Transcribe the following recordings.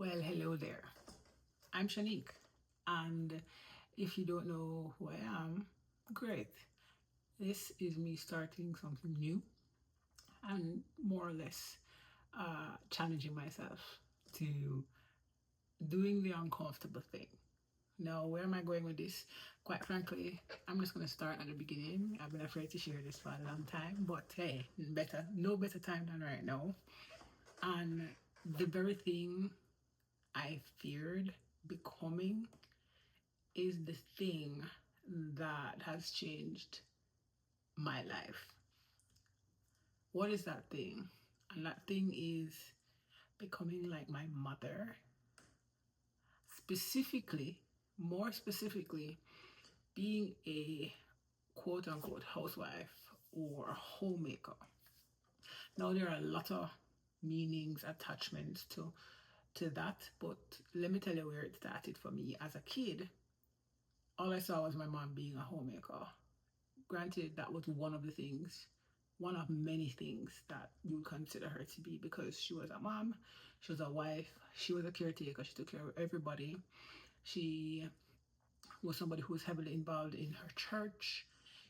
Well, hello there. I'm Shanique, and if you don't know who I am, great. This is me starting something new and more or less challenging myself to doing the uncomfortable thing. Now, where am I going with this? Quite frankly, I'm just going to start at the beginning. I've been afraid to share this for a long time, but hey, no better time than right now. And the very thing I feared becoming is the thing that has changed my life. What is that thing? And that thing is becoming like my mother. Specifically, more specifically, being a quote unquote housewife or a homemaker. Now, there are a lot of meanings, attachments to that, but let me tell you where it started for me. As a kid, all I saw was my mom being a homemaker. Granted, that was one of the things, one of many things that you would consider her to be, because she was a mom, she was a wife, she was a caretaker, she took care of everybody. She was somebody who was heavily involved in her church.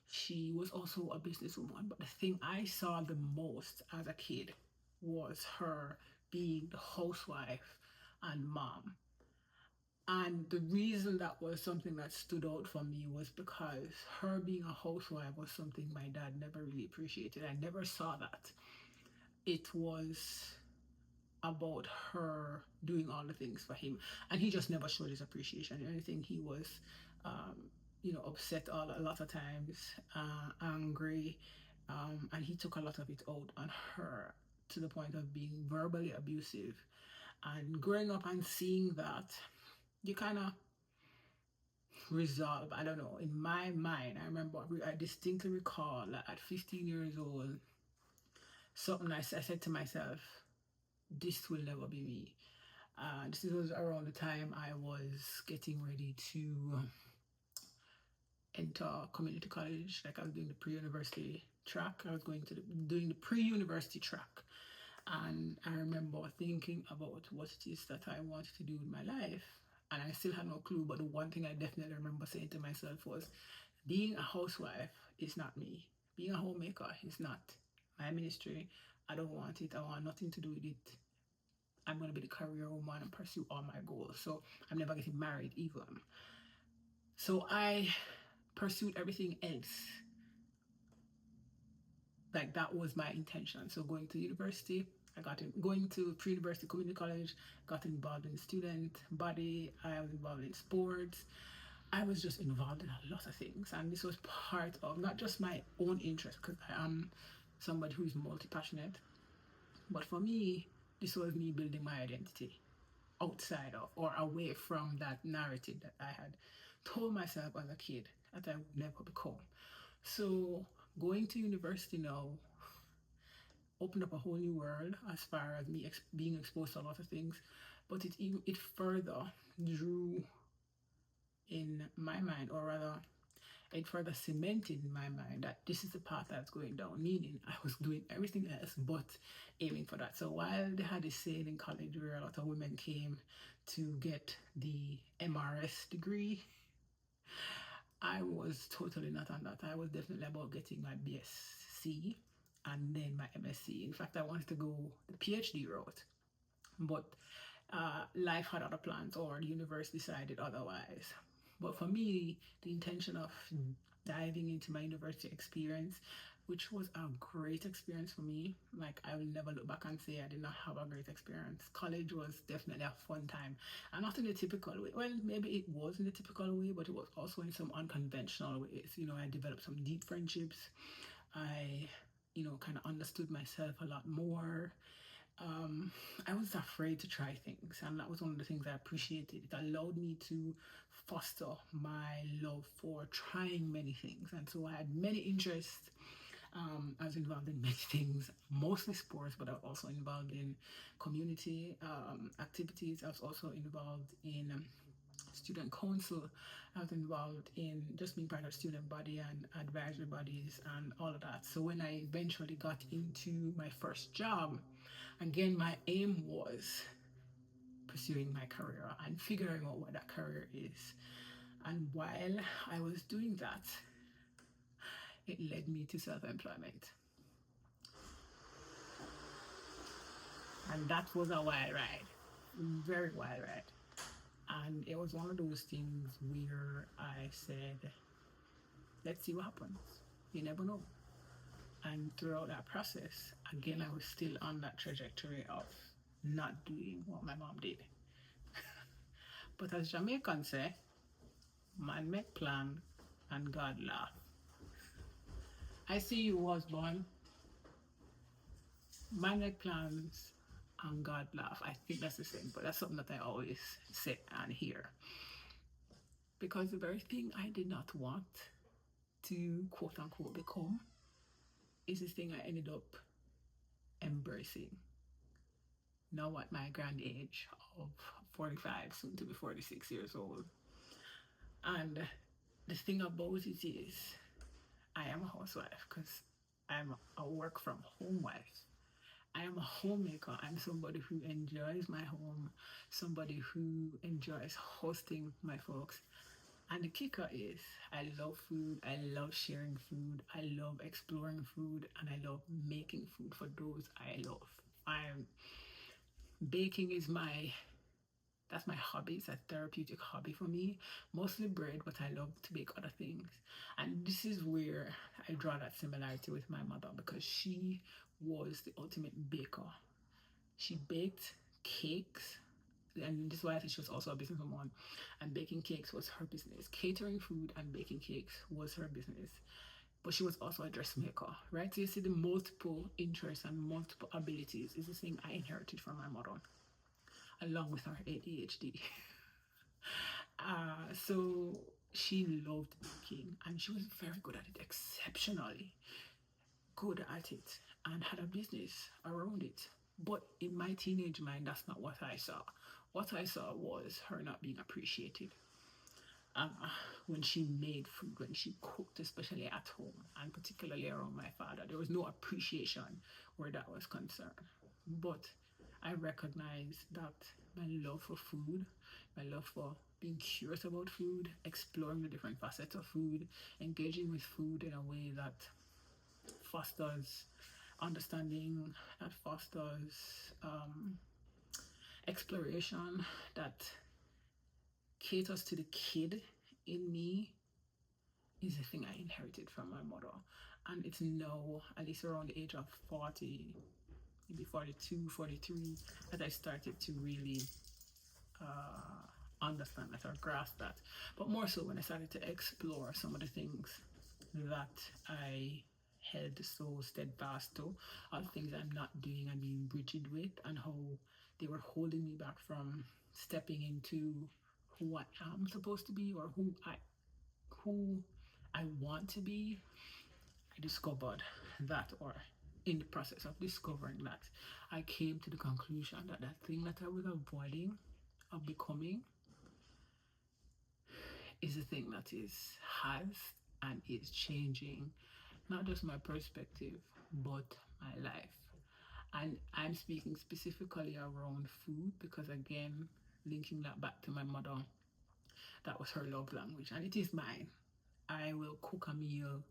She was also a businesswoman. But the thing I saw the most as a kid was her being the housewife and mom. And the reason that was something that stood out for me was because her being a housewife was something my dad never really appreciated. I never saw that. It was about her doing all the things for him, and he just never showed his appreciation. Anything he was, upset a lot of times, angry, and he took a lot of it out on her to the point of being verbally abusive. And growing up and seeing that, you kind of resolve. I don't know. In my mind, I distinctly recall that at 15 years old, something I said to myself, this will never be me. This was around the time I was getting ready to enter community college. Like, I was doing the pre-university track. I was doing the pre-university track. And I remember thinking about what it is that I wanted to do with my life. And I still had no clue. But the one thing I definitely remember saying to myself was, being a housewife is not me. Being a homemaker is not my ministry. I don't want it. I want nothing to do with it. I'm going to be the career woman and pursue all my goals. So I'm never getting married even. So I pursued everything else. Like, that was my intention. So going to university, going to pre-university community college, got involved in student body, I was involved in sports. I was just involved in a lot of things, and this was part of not just my own interest, because I am somebody who is multi-passionate, but for me, this was me building my identity outside of or away from that narrative that I had told myself as a kid that I would never become. So going to university now opened up a whole new world as far as me being exposed to a lot of things, but it further drew in my mind, or rather, it further cemented in my mind that this is the path that's going down, meaning I was doing everything else but aiming for that. So while they had this saying in college where a lot of women came to get the MRS degree, I was totally not on that. I was definitely about getting my BSc and then my MSc. In fact, I wanted to go the PhD route, but life had other plans, or the universe decided otherwise. But for me, the intention of diving into my university experience, which was a great experience for me, like, I will never look back and say I did not have a great experience. College was definitely a fun time, and not in the typical way. Well, maybe it was in the typical way, but it was also in some unconventional ways. I developed some deep friendships. I, kind of understood myself a lot more. I was afraid to try things, and that was one of the things I appreciated. It allowed me to foster my love for trying many things, and so I had many interests. I was involved in many things, mostly sports, but I was also involved in community activities. I was also involved in student council. I was involved in just being part of student body and advisory bodies and all of that. So when I eventually got into my first job, again, my aim was pursuing my career and figuring out what that career is. And while I was doing that, it led me to self-employment. And that was a wild ride, very wild ride. And it was one of those things where I said, let's see what happens. You never know. And throughout that process, again, I was still on that trajectory of not doing what my mom did. But as Jamaicans say, man make plan and God laugh. I see you was born. Man make plans and God laugh. I think that's the same, but that's something that I always say and hear. Because the very thing I did not want to quote unquote become is this thing I ended up embracing. Now at my grand age of 45, soon to be 46 years old. And the thing about it is, I am a housewife because I'm a work from home wife. I am a homemaker. I'm somebody who enjoys my home, somebody who enjoys hosting my folks. And the kicker is, I love food, I love sharing food, I love exploring food, and I love making food for those I love. Baking is that's my hobby. It's a therapeutic hobby for me. Mostly bread, but I love to bake other things. And this is where I draw that similarity with my mother, because she was the ultimate baker. She baked cakes, and this is why I think she was also a businesswoman. And baking cakes was her business. Catering food and baking cakes was her business. But she was also a dressmaker, right? So you see, the multiple interests and multiple abilities is the thing I inherited from my mother, along with her ADHD. So she loved baking, and she was very good at it, exceptionally good at it, and had a business around it. But in my teenage mind, that's not what I saw. What I saw was her not being appreciated. When she made food, when she cooked, especially at home, and particularly around my father, there was no appreciation where that was concerned. But I recognize that my love for food, my love for being curious about food, exploring the different facets of food, engaging with food in a way that fosters understanding, that fosters exploration, that caters to the kid in me, is the thing I inherited from my mother. And it's now, at least around the age of 40, maybe 42, 43, that I started to really understand that or grasp that. But more so when I started to explore some of the things that I held so steadfast to, all things I'm not doing and being rigid with, and how they were holding me back from stepping into who I am supposed to be, or who I want to be. I discovered that, or in the process of discovering that, I came to the conclusion that that thing that I was avoiding of becoming is the thing that has and is changing not just my perspective, but my life. And I'm speaking specifically around food because, again, linking that back to my mother, that was her love language, and it is mine. I will cook a meal,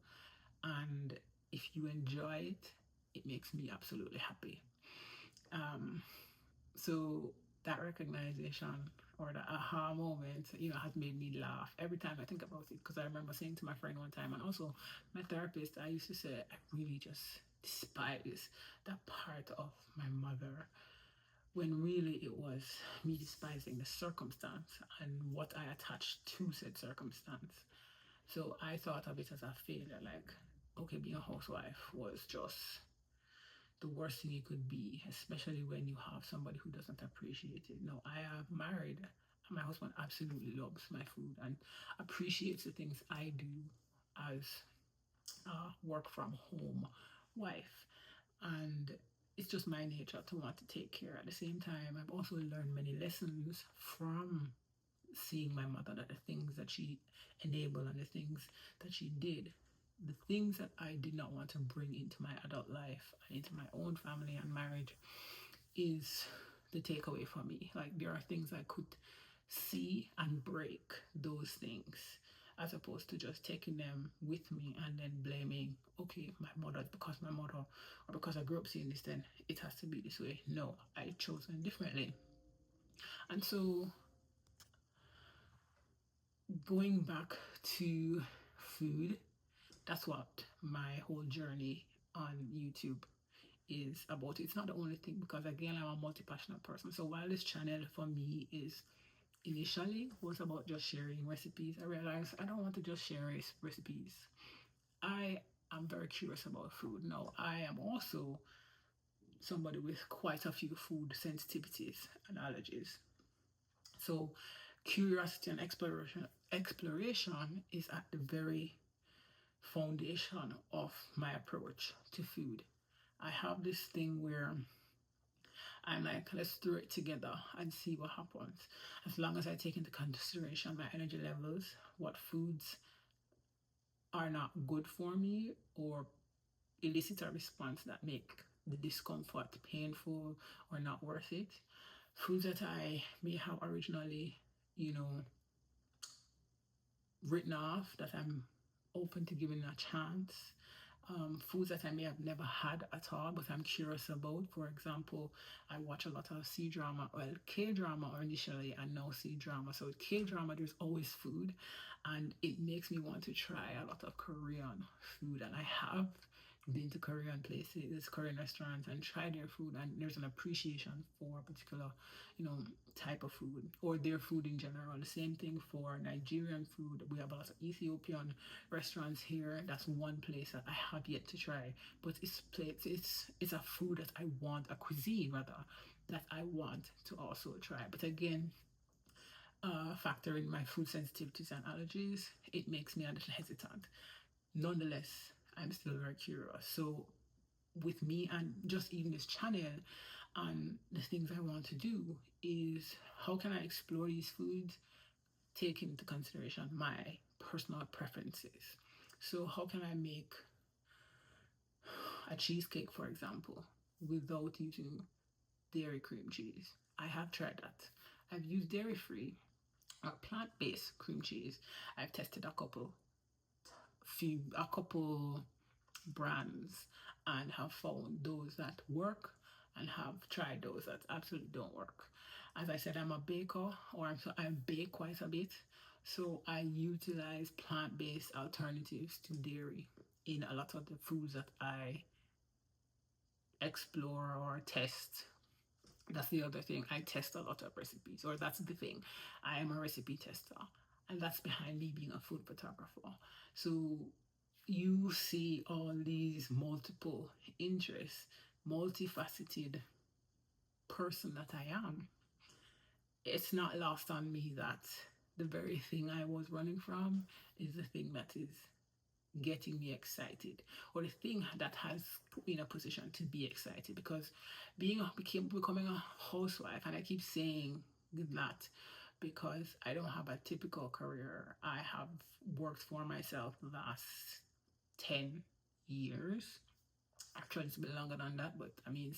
and if you enjoy it, it makes me absolutely happy. So that recognition, or the aha moment, has made me laugh every time I think about it. Because I remember saying to my friend one time, and also my therapist, I used to say, I really just despise that part of my mother, when really it was me despising the circumstance and what I attached to said circumstance. So I thought of it as a failure, like, okay, being a housewife was just the worst thing it could be, especially when you have somebody who doesn't appreciate it. No, I am married, and my husband absolutely loves my food and appreciates the things I do as a work from home wife. And it's just my nature to want to take care. At the same time, I've also learned many lessons from seeing my mother, that the things that she enabled and the things that she did, the things that I did not want to bring into my adult life and into my own family and marriage, is the takeaway for me. Like there are things I could see and break those things, as opposed to just taking them with me and then blaming, okay, my mother, because my mother, or because I grew up seeing this, then it has to be this way. No, I chosen differently. And so going back to food, that's what my whole journey on YouTube is about. It's not the only thing, because again, I'm a multi-passionate person. So while this channel for me is initially was about just sharing recipes, I realized I don't want to just share recipes. I am very curious about food. Now, I am also somebody with quite a few food sensitivities and allergies. So curiosity and exploration is at the very foundation of my approach to food. I have this thing where I'm like, let's throw it together and see what happens. As long as I take into consideration my energy levels, what foods are not good for me or elicit a response that make the discomfort painful or not worth it. Foods that I may have originally, written off, that I'm open to giving a chance. Foods that I may have never had at all, but I'm curious about. For example, I watch a lot of C-drama, well, K-drama initially, and now C-drama. So with K-drama, there's always food, and it makes me want to try a lot of Korean food. And I have been to Korean places, Korean restaurants, and tried their food, and there's an appreciation for a particular, type of food, or their food in general. The same thing for Nigerian food. We have a lot of Ethiopian restaurants here. That's one place that I have yet to try, but it's a food that I want, a cuisine rather, that I want to also try. But again, factoring my food sensitivities and allergies, it makes me a little hesitant. Nonetheless, I'm still very curious. So with me and just even this channel and the things I want to do is, how can I explore these foods, take into consideration my personal preferences? So how can I make a cheesecake, for example, without using dairy cream cheese? I have tried that. I've used dairy-free or plant-based cream cheese. I've tested a couple brands and have found those that work, and have tried those that absolutely don't work. As I said, I'm a baker, or I bake quite a bit, so I utilize plant-based alternatives to dairy in a lot of the foods that I explore or test. That's the other thing. I test a lot of recipes, or that's the thing. I am a recipe tester, and that's behind me being a food photographer. So you see all these multiple interests, multifaceted person that I am. It's not lost on me that the very thing I was running from is the thing that is getting me excited, or the thing that has put me in a position to be excited. Because becoming a housewife, and I keep saying that because I don't have a typical career. I have worked for myself the last 10 years. Actually, it's been longer than that, but I mean,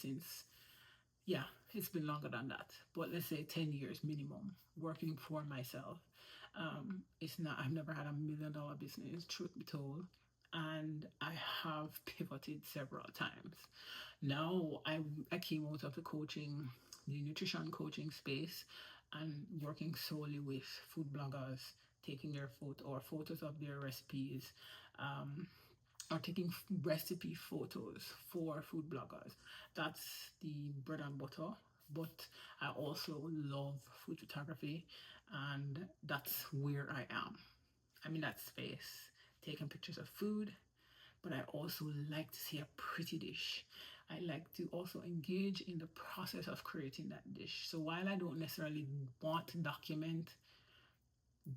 it's been longer than that. But let's say 10 years minimum working for myself. I've never had $1 million business, truth be told. And I have pivoted several times. Now I came out of the nutrition coaching space, and working solely with food bloggers, taking their photos of their recipes, or taking recipe photos for food bloggers. That's the bread and butter. But I also love food photography, and that's where I am. I'm in that space, taking pictures of food, but I also like to see a pretty dish. I like to also engage in the process of creating that dish. So while I don't necessarily want to document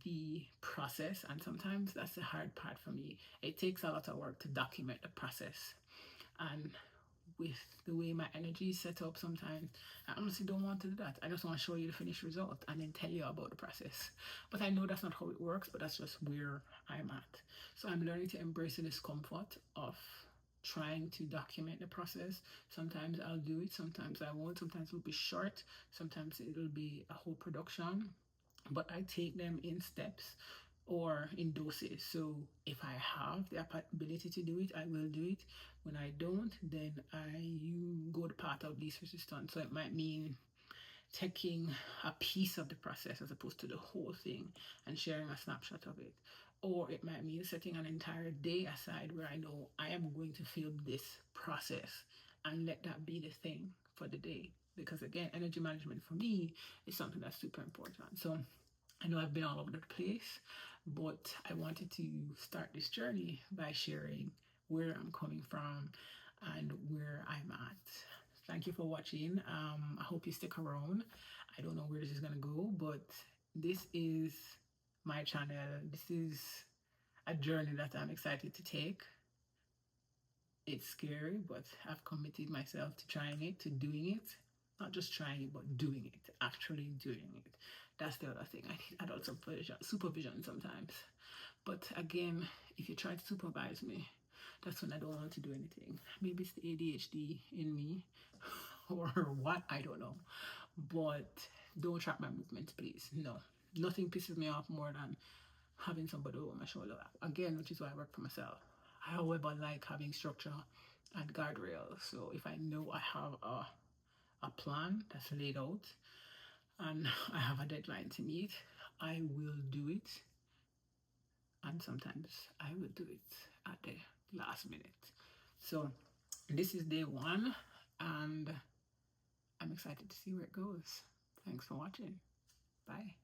the process, and sometimes that's the hard part for me, it takes a lot of work to document the process. And with the way my energy is set up, sometimes I honestly don't want to do that. I just want to show you the finished result and then tell you about the process. But I know that's not how it works, but that's just where I'm at. So I'm learning to embrace the discomfort of trying to document the process. Sometimes I'll do it, sometimes I won't. Sometimes it'll be short, sometimes it'll be a whole production, but I take them in steps or in doses. So if I have the ability to do it, I will do it. When I don't, then you go the path of least resistance. So it might mean taking a piece of the process as opposed to the whole thing and sharing a snapshot of it. Or it might mean setting an entire day aside where I know I am going to film this process and let that be the thing for the day. Because again, energy management for me is something that's super important. So I know I've been all over the place, but I wanted to start this journey by sharing where I'm coming from and where I'm at. Thank you for watching. I hope you stick around. I don't know where this is gonna go, but this is my channel. This is a journey that I'm excited to take. It's scary, but I've committed myself to trying it, to doing it. Not just trying it, but doing it, actually doing it. That's the other thing. I need adult supervision sometimes. But again, if you try to supervise me, that's when I don't want to do anything. Maybe it's the ADHD in me or what, I don't know. But don't track my movements, please. No, nothing pisses me off more than having somebody over my shoulder. Again, which is why I work for myself. I, however, like having structure and guardrails. So if I know I have a plan that's laid out and I have a deadline to meet, I will do it. And sometimes I will do it at the last minute. So this is day one, and I'm excited to see where it goes. Thanks for watching. Bye.